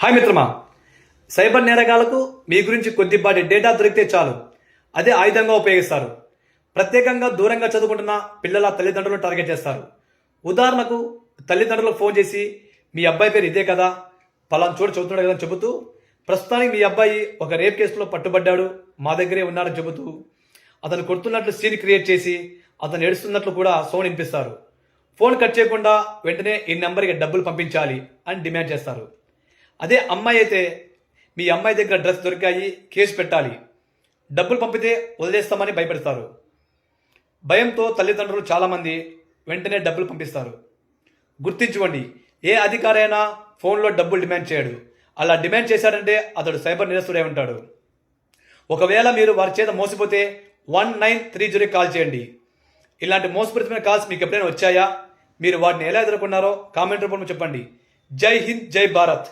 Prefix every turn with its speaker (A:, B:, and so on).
A: Hi మిత్రమా, cyber నేరగాళ్లకు మీ గురించి కొద్దిపాటి డేటా దొరికితే చాలు అదే ఆయుధంగా ఉపయోగిస్తారు. ప్రత్యేకంగా దూరంగా చదువుకుంటున్న పిల్లల తల్లిదండ్రులను టార్గెట్ చేస్తారు. ఉదాహరణకు తల్లిదండ్రులకు ఫోన్ చేసి మీ అబ్బాయి పేరు ఇదే కదా, పలానా చోటు చదువుతున్నాడు కదా అని చెబుతూ ప్రస్తుతానికి మీ అబ్బాయి ఒక రేప్ కేసులో పట్టుబడ్డాడు, మా దగ్గరే ఉన్నాడని చెబుతూ అతను కొడుతున్నట్లు సీన్ క్రియేట్ చేసి అతను ఏడుస్తున్నట్లు కూడా సౌండ్ వినిపిస్తారు. ఫోన్ కట్ చేయకుండా వెంటనే ఈ నెంబర్కి డబ్బులు పంపించాలి అని డిమాండ్ చేస్తారు. అదే అమ్మాయి అయితే మీ అమ్మాయి దగ్గర డ్రెస్ దొరికాయి, కేసు పెట్టాలి, డబ్బులు పంపితే వదిలేస్తామని భయపెడతారు. భయంతో తల్లిదండ్రులు చాలామంది వెంటనే డబ్బులు పంపిస్తారు. గుర్తించుకోండి, ఏ అధికారైనా ఫోన్లో డబ్బులు డిమాండ్ చేయడు. అలా డిమాండ్ చేశాడంటే అతడు సైబర్ నేరస్తుడే ఉంటాడు. ఒకవేళ మీరు వారి చేత మోసపోతే 1930 కాల్ చేయండి. ఇలాంటి మోసపూరితమైన కాల్స్ మీకు ఎప్పుడైనా వచ్చాయా? మీరు వాటిని ఎలా ఎదుర్కొన్నారో కామెంట్ రూపంలో చెప్పండి. జై హింద్, జై భారత్.